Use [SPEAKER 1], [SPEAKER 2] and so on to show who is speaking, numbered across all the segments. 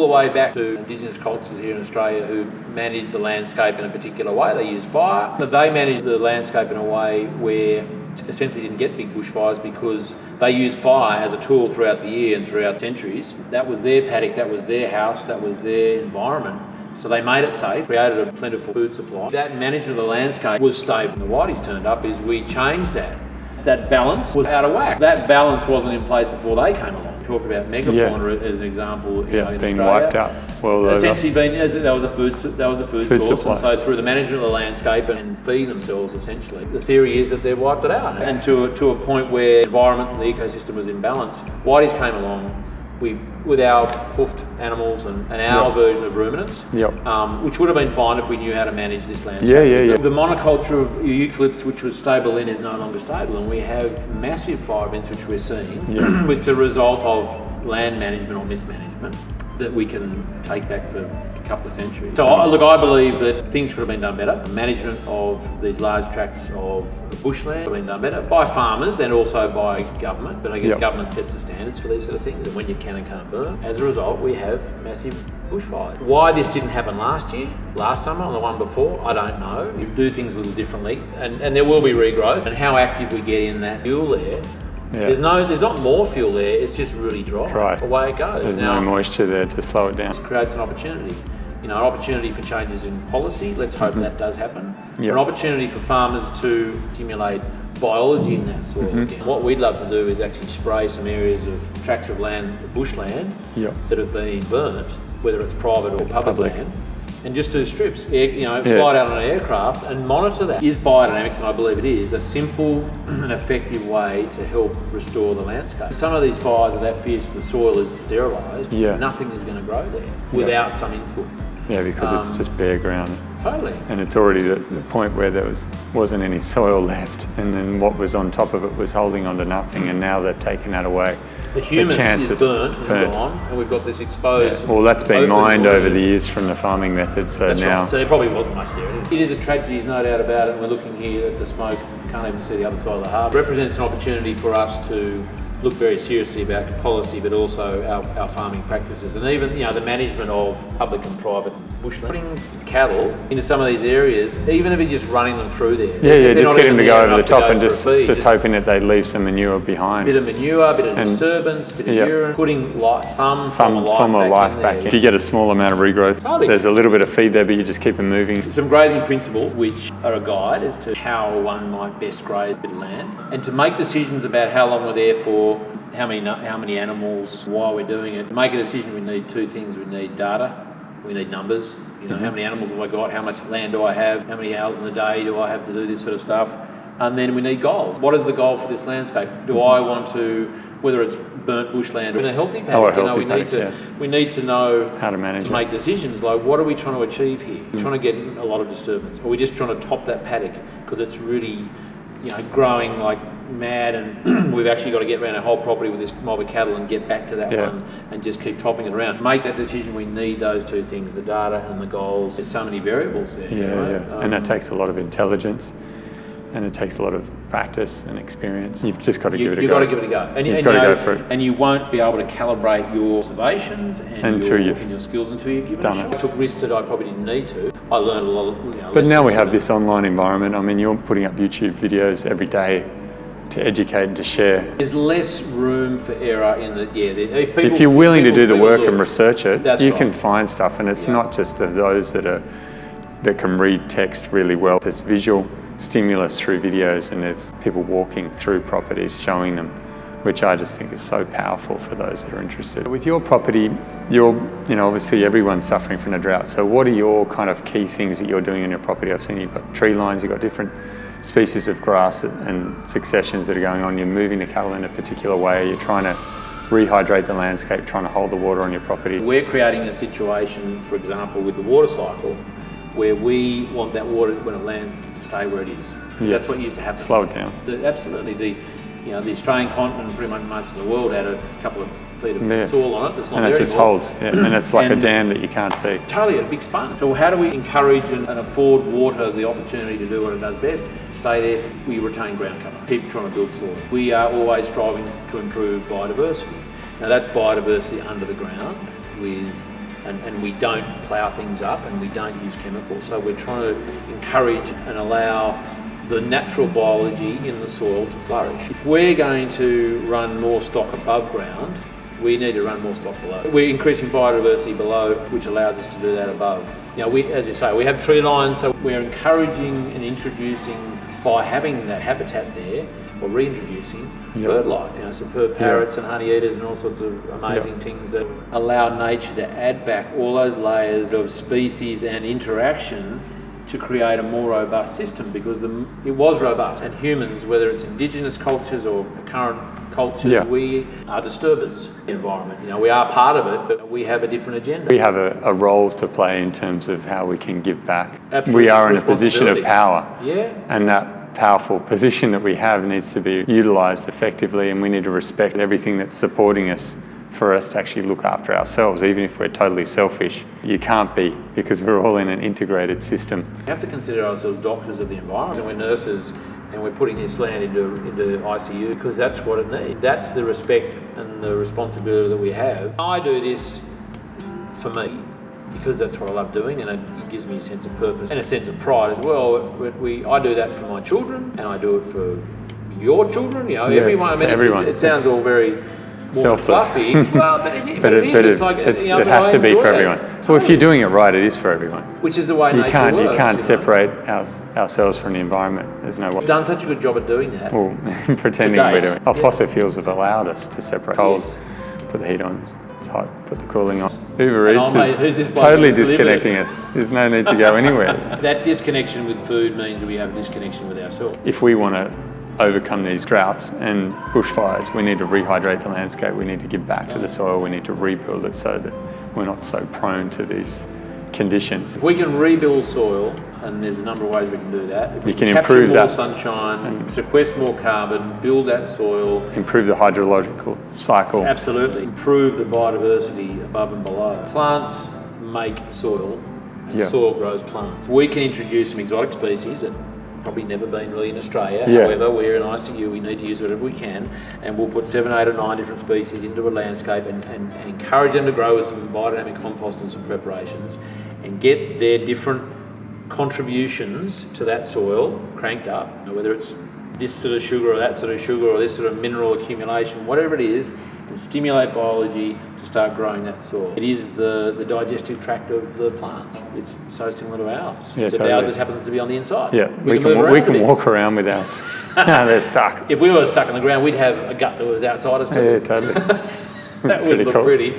[SPEAKER 1] the way back to Indigenous cultures here in Australia who manage the landscape in a particular way. They use fire. But they manage the landscape in a way where essentially didn't get big bushfires because they used fire as a tool throughout the year and throughout centuries. That was their paddock, that was their house, that was their environment. So they made it safe, created a plentiful food supply. That management of the landscape was stable. The whiteys turned up is we changed that. That balance was out of whack. That balance wasn't in place before they came along. Talked about megafauna as an example, in
[SPEAKER 2] being
[SPEAKER 1] Australia.
[SPEAKER 2] wiped out. Well,
[SPEAKER 1] essentially, that was a food source,
[SPEAKER 2] supply.
[SPEAKER 1] and so through the management of the landscape and feeding themselves, essentially, the theory is that they've wiped it out. And to a point where the environment and the ecosystem was in balance, whiteys came along. With our hoofed animals and our version of ruminants, which would have been fine if we knew how to manage this landscape. The monoculture of eucalypts, which was stable then, is no longer stable, and we have massive fire events which we're seeing with the result of land management or mismanagement that we can take back for a couple of centuries. So I believe that things could have been done better. Management of these large tracts of bushland could have been done better by farmers and also by government, but I guess government sets the standards for these sort of things and when you can and can't burn. As a result, we have massive bushfires. Why this didn't happen last year, last summer, or the one before, I don't know. You do things a little differently and there will be regrowth, and how active we get in that fuel there. There's not more fuel there, it's just really dry. Away it goes.
[SPEAKER 2] There's no moisture there to slow it down.
[SPEAKER 1] This creates an opportunity. An opportunity for changes in policy. Let's hope that does happen. An opportunity for farmers to stimulate biology in that soil. What we'd love to do is actually spray some areas of tracts of land, bushland, that have been burnt, whether it's private or public land, and just do strips. Fly it out on an aircraft and monitor that. Is biodynamics, and I believe it is, a simple and effective way to help restore the landscape. Some of these fires are that fierce, the soil is sterilised, nothing is going to grow there without some input.
[SPEAKER 2] Yeah, because it's just bare ground.
[SPEAKER 1] Totally.
[SPEAKER 2] And it's already the point where there wasn't any soil left, and then what was on top of it was holding on to nothing, and now they've taken that away.
[SPEAKER 1] The humus is burnt and gone, and we've got this exposed.
[SPEAKER 2] Well, that's been mined over the years from the farming method, so
[SPEAKER 1] that's
[SPEAKER 2] now...
[SPEAKER 1] Right. So there probably wasn't much there. It is a tragedy, there's no doubt about it, and we're looking here at the smoke, can't even see the other side of the harbour. It represents an opportunity for us to look very seriously about policy, but also our farming practices, and even the management of public and private bushland. Putting cattle into some of these areas, even if you're just running them through there.
[SPEAKER 2] Just get them to go over the top and just hoping that they leave some manure behind.
[SPEAKER 1] Bit of manure, bit of disturbance, bit of urine, putting some form of life back in.
[SPEAKER 2] If you get a small amount of regrowth, there's a little bit of feed there, but you just keep them moving.
[SPEAKER 1] Some grazing principles which are a guide as to how one might best graze a bit of land, and to make decisions about how long we're there for, how many animals, why we're doing it. To make a decision, we need two things. We need data, we need numbers. How many animals have I got? How much land do I have? How many hours in the day do I have to do this sort of stuff? And then we need goals. What is the goal for this landscape? Do I want to, whether it's burnt bushland or in a healthy paddock, we need to know
[SPEAKER 2] how to manage
[SPEAKER 1] to make decisions like, what are we trying to achieve here? We're trying to get a lot of disturbance. Are we just trying to top that paddock because it's really growing like mad, and we've actually got to get around our whole property with this mob of cattle and get back to that one and just keep topping it around. Make that decision, we need those two things, the data and the goals. There's so many variables there.
[SPEAKER 2] And that takes a lot of intelligence, and it takes a lot of practice and experience. You've just got to give it a go.
[SPEAKER 1] You've got to give it a go. And
[SPEAKER 2] you've got to go for it.
[SPEAKER 1] And you won't be able to calibrate your observations and your skills until you've given it a shot. I took risks that I probably didn't need to. I learned a lot of
[SPEAKER 2] But now we have this online environment. I mean, you're putting up YouTube videos every day to educate and to share.
[SPEAKER 1] There's less room for error in the
[SPEAKER 2] if you're willing to do the work and research it, you can find stuff, and it's not just those that can read text really well. There's visual stimulus through videos, and there's people walking through properties showing them, which I just think is so powerful for those that are interested. With your property, obviously everyone's suffering from a drought. So what are your kind of key things that you're doing in your property? I've seen you've got tree lines, you've got different species of grass and successions that are going on. You're moving the cattle in a particular way. You're trying to rehydrate the landscape, trying to hold the water on your property. We're
[SPEAKER 1] creating a situation, for example, with the water cycle, where we want that water, when it lands, to stay where it is. That's what used to happen.
[SPEAKER 2] Slow it down.
[SPEAKER 1] Absolutely. The Australian continent, pretty much of the world, had a couple of feet of soil on it that's not there anymore. And it just holds,
[SPEAKER 2] and it's like a dam that you can't see.
[SPEAKER 1] Totally, a big sponge. So how do we encourage and afford water the opportunity to do what it does best? Stay there, we retain ground cover. Keep trying to build soil. We are always striving to improve biodiversity. Now that's biodiversity under the ground with and we don't plough things up and we don't use chemicals. So we're trying to encourage and allow the natural biology in the soil to flourish. If we're going to run more stock above ground, we need to run more stock below. We're increasing biodiversity below, which allows us to do that above. You know, as you say, we have tree lines, so we're encouraging and introducing, by having that habitat there, or reintroducing bird life, you know, superb parrots and honey eaters and all sorts of amazing things that allow nature to add back all those layers of species and interaction to create a more robust system, because it was robust. And humans, whether it's indigenous cultures or current cultures, we are disturbers of the environment. You know, we are part of it, but we have a different agenda.
[SPEAKER 2] We have a role to play in terms of how we can give back.
[SPEAKER 1] Absolutely.
[SPEAKER 2] We are in a position of power.
[SPEAKER 1] Yeah.
[SPEAKER 2] And that powerful position that we have needs to be utilised effectively, and we need to respect everything that's supporting us for us to actually look after ourselves, even if we're totally selfish. You can't be, because we're all in an integrated system.
[SPEAKER 1] We have to consider ourselves doctors of the environment, and we're nurses, and we're putting this land into ICU because that's what it needs. That's the respect and the responsibility that we have. I do this for me, because that's what I love doing, and it gives me a sense of purpose and a sense of pride as well. I do that for my children, and I do it for your children. You know, everyone. I mean, everyone. It sounds all very
[SPEAKER 2] selfless.
[SPEAKER 1] Fluffy. Well, but
[SPEAKER 2] it has to be for everyone. Well, if you're doing it right, it is for everyone.
[SPEAKER 1] Which is the way nature works.
[SPEAKER 2] You can't separate ourselves from the environment. There's no way.
[SPEAKER 1] We've done such a good job at doing that.
[SPEAKER 2] Well, pretending we're doing it. Fossil fuels have allowed us to separate coal, put the heat on, it's hot, put the cooling on. Uber Eats is totally disconnecting us. There's no need to go anywhere.
[SPEAKER 1] That disconnection with food means that we have a disconnection with ourselves.
[SPEAKER 2] If we want to overcome these droughts and bushfires, we need to rehydrate the landscape, we need to give back to the soil, we need to rebuild it so that we're not so prone to these conditions.
[SPEAKER 1] If we can rebuild soil, and there's a number of ways we can do that, if we
[SPEAKER 2] can
[SPEAKER 1] capture
[SPEAKER 2] improve
[SPEAKER 1] more
[SPEAKER 2] that
[SPEAKER 1] sunshine, and sequester more carbon, build that soil,
[SPEAKER 2] improve the hydrological cycle.
[SPEAKER 1] Absolutely. Improve the biodiversity above and below. Plants make soil, and soil grows plants. We can introduce some exotic species that probably never been really in Australia. However, we're in ICU, we need to use whatever we can, and we'll put 7, 8 or 9 different species into a landscape and encourage them to grow with some biodynamic compost and some preparations, and get their different contributions to that soil cranked up, whether it's this sort of sugar or that sort of sugar or this sort of mineral accumulation, whatever it is, and stimulate biology to start growing that soil. It is the digestive tract of the plants. It's so similar to ours. Totally. Ours just happens to be on the inside.
[SPEAKER 2] Yeah, we can walk around with ours. They're stuck.
[SPEAKER 1] If we were stuck on the ground, we'd have a gut that was outside us too.
[SPEAKER 2] Yeah, totally.
[SPEAKER 1] That would look pretty.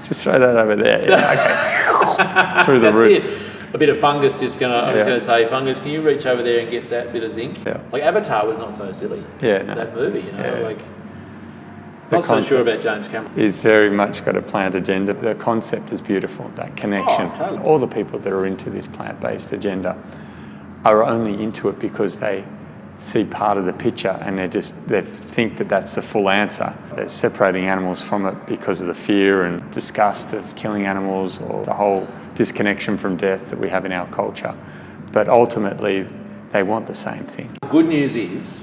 [SPEAKER 2] Just throw that over there. Yeah, okay. Through the roots.
[SPEAKER 1] A bit of fungus just I was going to say, fungus, can you reach over there and get that bit of zinc?
[SPEAKER 2] Yeah.
[SPEAKER 1] Like Avatar was not so silly.
[SPEAKER 2] Yeah, no.
[SPEAKER 1] That movie, you know, not so sure about James Cameron.
[SPEAKER 2] He's very much got a plant agenda. The concept is beautiful, that connection.
[SPEAKER 1] Oh, totally.
[SPEAKER 2] All the people that are into this plant-based agenda are only into it because they see part of the picture and they think that that's the full answer. They're separating animals from it because of the fear and disgust of killing animals, or the whole disconnection from death that we have in our culture. But ultimately, they want the same thing.
[SPEAKER 1] The good news is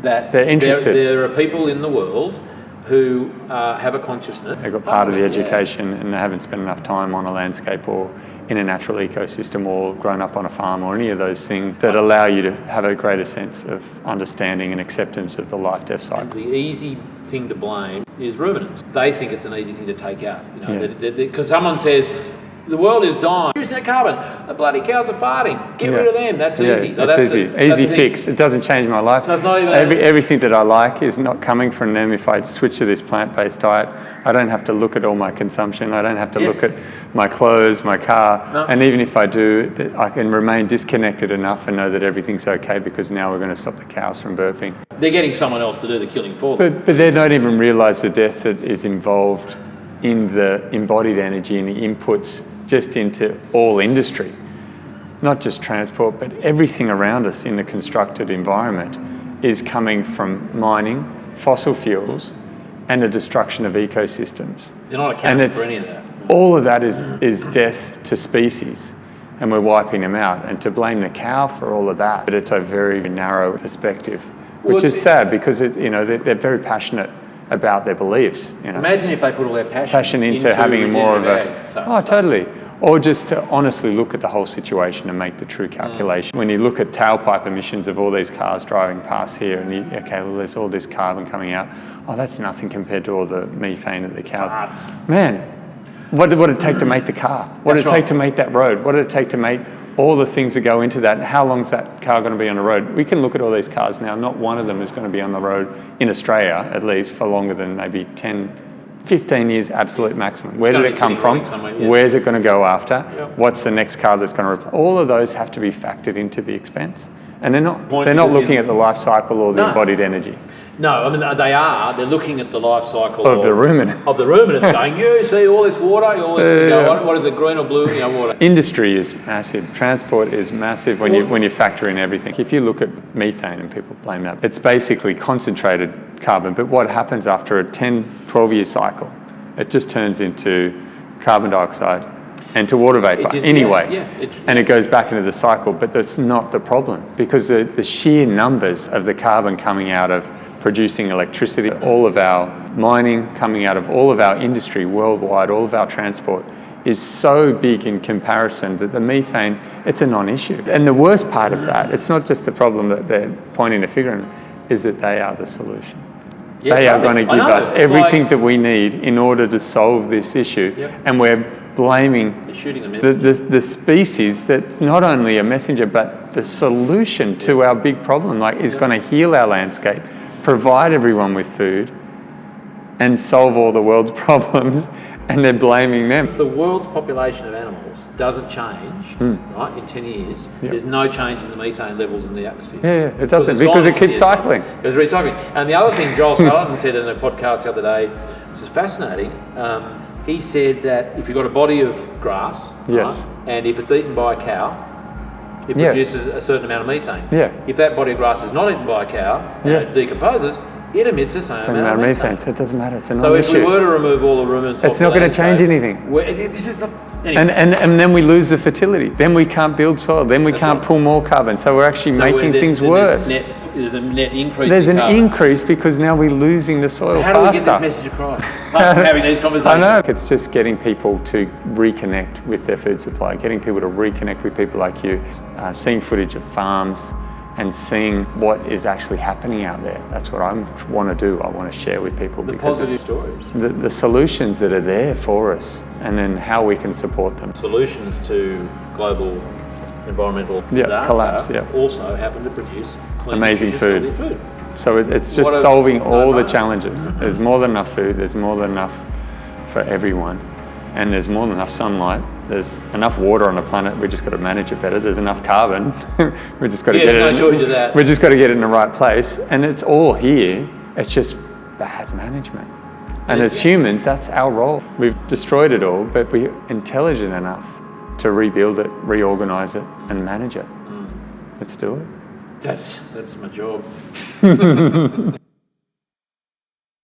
[SPEAKER 1] that
[SPEAKER 2] they're interested.
[SPEAKER 1] There are people in the world who have a consciousness.
[SPEAKER 2] They've got part of the education and they haven't spent enough time on a landscape or in a natural ecosystem or grown up on a farm or any of those things that allow you to have a greater sense of understanding and acceptance of the life-death cycle.
[SPEAKER 1] The easy thing to blame is ruminants. They think it's an easy thing to take out, because someone says, the world is dying. Reducing that carbon. The bloody cows are farting. Get rid of them. That's easy.
[SPEAKER 2] That's easy. Easy fix. It doesn't change my life.
[SPEAKER 1] So it's not even
[SPEAKER 2] everything that I like is not coming from them. If I switch to this plant-based diet, I don't have to look at all my consumption. I don't have to look at my clothes, my car. No. And even if I do, I can remain disconnected enough and know that everything's okay, because now we're going to stop the cows from burping.
[SPEAKER 1] They're getting someone else to do the killing for them.
[SPEAKER 2] But they don't even realise the death that is involved in the embodied energy and the inputs just into all industry, not just transport, but everything around us in the constructed environment is coming from mining, fossil fuels, and the destruction of ecosystems.
[SPEAKER 1] They're not accounting for any of that.
[SPEAKER 2] All of that is death to species, and we're wiping them out. And to blame the cow for all of that, but it's a very narrow perspective, which is sad, because they're very passionate about their beliefs.
[SPEAKER 1] Imagine if they put all their passion
[SPEAKER 2] into having more of
[SPEAKER 1] a...
[SPEAKER 2] Totally. Or just to honestly look at the whole situation and make the true calculation. When you look at tailpipe emissions of all these cars driving past here and there's all this carbon coming out. Oh, that's nothing compared to all the methane that the cows...
[SPEAKER 1] Farts.
[SPEAKER 2] Man, what would it take to make the car? What did it take to make that road? What did it take to make all the things that go into that? How long is that car going to be on the road? We can look at all these cars now. Not one of them is going to be on the road, in Australia at least, for longer than maybe 10, 15 years absolute maximum. Where did it come from? Where's it going to go after?
[SPEAKER 1] Yep.
[SPEAKER 2] What's the next car that's going to... All of those have to be factored into the expense. And they're not looking at the life cycle or the embodied energy.
[SPEAKER 1] No, I mean, they are. They're looking at the life cycle
[SPEAKER 2] of the ruminant.
[SPEAKER 1] Of the ruminant, going, you see all this water, all this, what is it, green or blue, water.
[SPEAKER 2] Industry is massive. Transport is massive when you factor in everything. If you look at methane and people blame that, it's basically concentrated carbon. But what happens after a 10, 12-year cycle? It just turns into carbon dioxide and to water vapour anyway. And it goes back into the cycle, but that's not the problem because the sheer numbers of the carbon coming out of producing electricity, all of our mining, coming out of all of our industry worldwide, all of our transport is so big in comparison that the methane, it's a non-issue. And the worst part of that, it's not just the problem that they're pointing the finger at, is that they are the solution. They are going to give us everything that we need in order to solve this issue. And we're blaming the species that's not only a messenger, but the solution to our big problem, is going to heal our landscape, provide everyone with food, and solve all the world's problems, and they're blaming them.
[SPEAKER 1] If the world's population of animals doesn't change, right, in 10 years, there's no change in the methane levels in the atmosphere.
[SPEAKER 2] Yeah, it doesn't, because it keeps cycling.
[SPEAKER 1] It's recycling. And the other thing Joel Sullivan said in a podcast the other day, which is fascinating, he said that if you've got a body of grass, right, and if it's eaten by a cow, it produces a certain amount of methane. If that body of grass is not eaten by a cow and it decomposes, it emits the same amount of methane.
[SPEAKER 2] So it doesn't matter. It's a
[SPEAKER 1] non-issue. So if we were to remove all the ruminants,
[SPEAKER 2] it's not going to change anything.
[SPEAKER 1] This is the
[SPEAKER 2] and then we lose the fertility. Then we can't build soil. Then we can't pull more carbon. So we're actually making things worse.
[SPEAKER 1] There's a net increase.
[SPEAKER 2] There's an increase because now we're losing the soil faster.
[SPEAKER 1] How do we get this message across? Having these conversations.
[SPEAKER 2] I know. It's just getting people to reconnect with their food supply, getting people to reconnect with people like you, seeing footage of farms and seeing what is actually happening out there. That's what I want to do. I want to share with people.
[SPEAKER 1] The positive stories.
[SPEAKER 2] The solutions that are there for us and then how we can support them.
[SPEAKER 1] Solutions to global environmental disaster
[SPEAKER 2] collapse,
[SPEAKER 1] also happen to produce clean,
[SPEAKER 2] amazing food. So it's just solving all the challenges. There's more than enough food, there's more than enough for everyone, and there's more than enough sunlight. There's enough water on the planet, we just got to manage it better. There's enough carbon, we just got to get it. We just got to get it in the right place, and it's all here. It's just bad management. And as humans, that's our role. We've destroyed it all, but we're intelligent enough to rebuild it, reorganize it, and manage it. Let's do it.
[SPEAKER 1] That's my job.